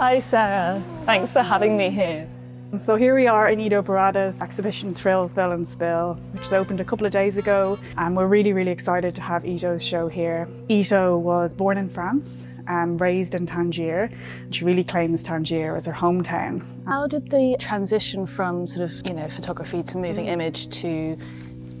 Hi Sarah, thanks for having me here. So here we are in Yto Barrada's exhibition Thrill, Fill and Spill, which was opened a couple of days ago, and we're really excited to have Yto's show here. Yto was born in France, raised in Tangier. She really claims Tangier as her hometown. How did the transition from sort of, photography to moving image to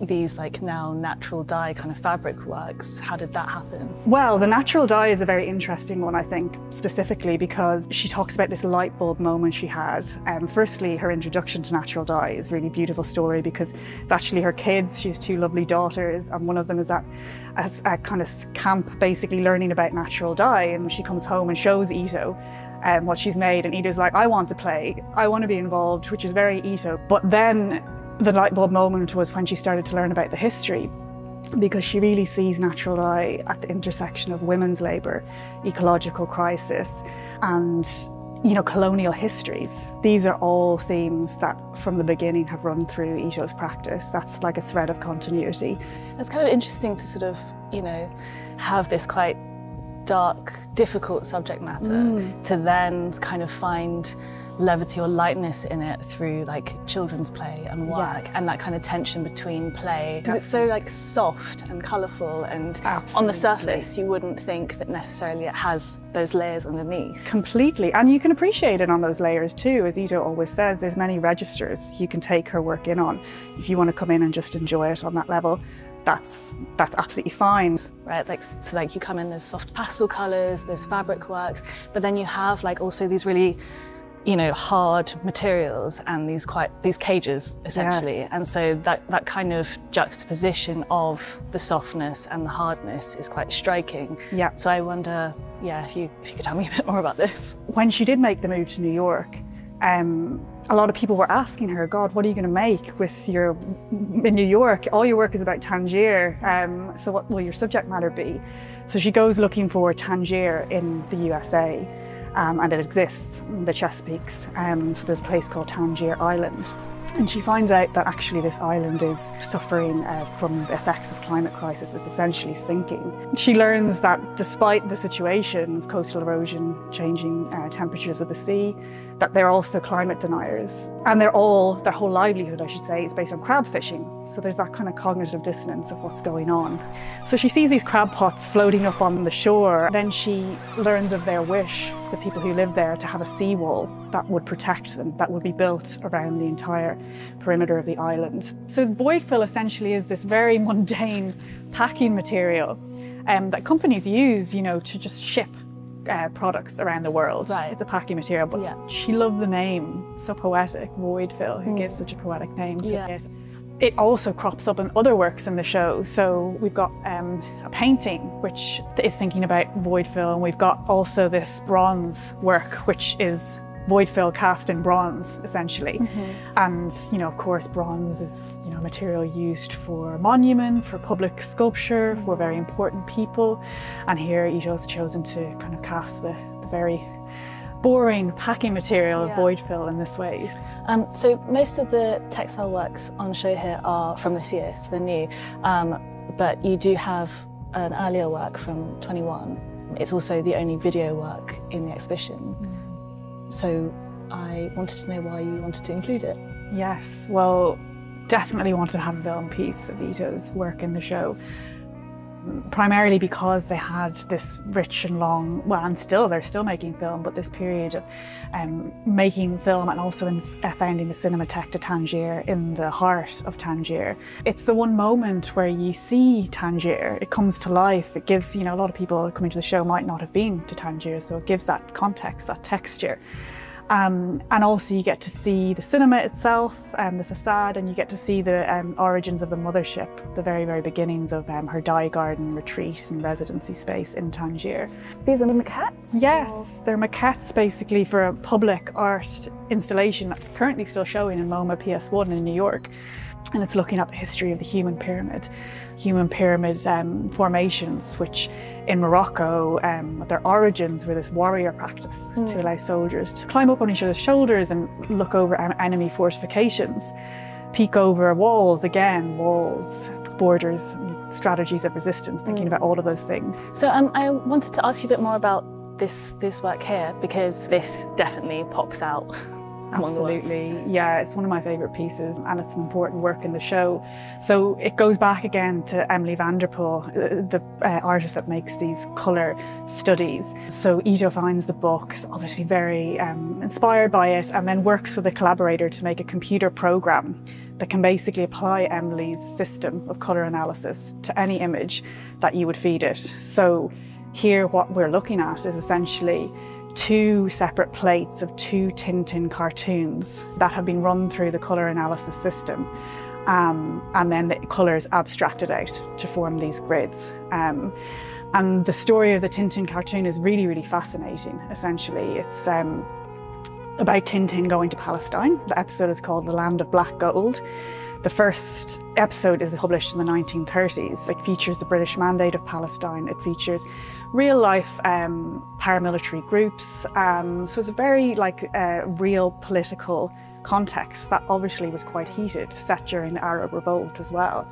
these now natural dye kind of fabric works, how did that happen? Well, the natural dye is a very interesting one, I think, specifically because she talks about this light bulb moment she had. Firstly, her introduction to natural dye is a really beautiful story because it's actually her kids. She has two lovely daughters, and one of them is at a kind of camp basically learning about natural dye, and she comes home and shows Yto what she's made, and Yto's like, I want to play, I want to be involved, which is very Yto. But then the light bulb moment was when she started to learn about the history, because she really sees natural dye at the intersection of women's labour, ecological crisis, and colonial histories. These are all themes that from the beginning have run through Yto's practice. That's like a thread of continuity. It's kind of interesting to sort of, have this quite dark, difficult subject matter to then kind of find levity or lightness in it through children's play and work, and that kind of tension between play, because it's so soft and colourful, and on the surface you wouldn't think that necessarily it has those layers underneath. Completely, and you can appreciate it on those layers too. As Yto always says, there's many registers you can take her work in on. If you want to come in and just enjoy it on that level, that's absolutely fine. Right, so you come in, there's soft pastel colours, there's fabric works, but then you have also these really hard materials and these cages essentially. Yes. And so that kind of juxtaposition of the softness and the hardness is quite striking. Yeah. So I wonder, if you could tell me a bit more about this. When she did make the move to New York, a lot of people were asking her, God, what are you going to make in New York? All your work is about Tangier, so what will your subject matter be? So she goes looking for Tangier in the USA. And it exists in the Chesapeakes. So there's a place called Tangier Island. And she finds out that actually this island is suffering from the effects of climate crisis. It's essentially sinking. She learns that despite the situation of coastal erosion, changing temperatures of the sea, that they're also climate deniers. And their whole livelihood, I should say, is based on crab fishing. So there's that kind of cognitive dissonance of what's going on. So she sees these crab pots floating up on the shore. Then she learns of their wish, the people who live there, to have a seawall that would protect them, that would be built around the entire perimeter of the island. So void fill essentially is this very mundane packing material that companies use, to just ship products around the world. Right. It's a packing material, but she loved the name, so poetic, void fill, who gives such a poetic name to it. It also crops up in other works in the show. So we've got a painting which is thinking about void fill, and we've got also this bronze work which is void fill cast in bronze essentially. And of course bronze is a material used for monument, for public sculpture, for very important people, and here Yto's chosen to kind of cast the very boring packing material of void fill in this way. So most of the textile works on show here are from this year, so they're new, but you do have an earlier work from 21. It's also the only video work in the exhibition. So I wanted to know why you wanted to include it. Yes, well, definitely wanted to have a film piece of Yto's work in the show. Primarily because they had this rich and long, and they're still making film, but this period of making film and also founding the Cinematheque de Tangier in the heart of Tangier. It's the one moment where you see Tangier, it comes to life, it gives, a lot of people coming to the show might not have been to Tangier, so it gives that context, that texture. And also you get to see the cinema itself, the facade, and you get to see the origins of the mothership, the very beginnings of her dye garden, retreat and residency space in Tangier. These are the maquettes? Yes, they're maquettes basically for a public art installation that's currently still showing in MoMA PS1 in New York. And it's looking at the history of the human pyramid formations, which in Morocco, their origins were this warrior practice to allow soldiers to climb up on each other's shoulders and look over enemy fortifications, peek over walls, borders, strategies of resistance, thinking about all of those things. So I wanted to ask you a bit more about this work here, because this definitely pops out. Absolutely, yeah, it's one of my favourite pieces and it's an important work in the show. So it goes back again to Emily van der Poel, the artist that makes these colour studies. So Yto finds the books, obviously very inspired by it, and then works with a collaborator to make a computer programme that can basically apply Emily's system of colour analysis to any image that you would feed it. So here what we're looking at is essentially two separate plates of two Tintin cartoons that have been run through the colour analysis system, and then the colours abstracted out to form these grids. And the story of the Tintin cartoon is really, really fascinating, essentially. It's about Tintin going to Palestine. The episode is called The Land of Black Gold. The first episode is published in the 1930s. It features the British Mandate of Palestine. It features real-life paramilitary groups. So it's a very real political context that obviously was quite heated, set during the Arab Revolt as well.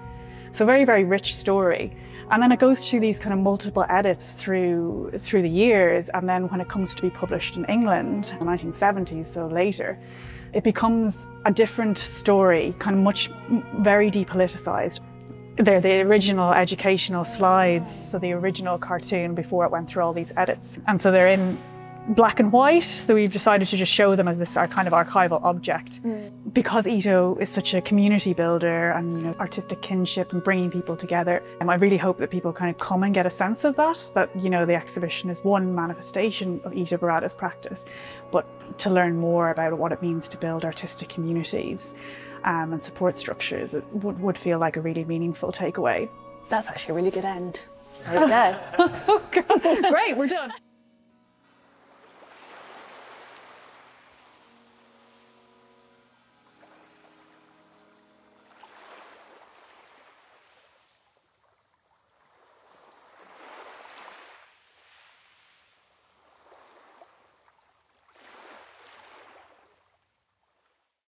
So very, very rich story. And then it goes through these kind of multiple edits through the years. And then when it comes to be published in England in the 1970s, so later, it becomes a different story, kind of very depoliticized. They're the original educational slides, so the original cartoon before it went through all these edits. And so they're in black and white, so we've decided to just show them as this kind of archival object. Because Yto is such a community builder and artistic kinship and bringing people together, I really hope that people kind of come and get a sense of that the exhibition is one manifestation of Yto Barrada's practice, but to learn more about what it means to build artistic communities and support structures, it would feel like a really meaningful takeaway. That's actually a really good end. There we go. Oh God. Great, we're done.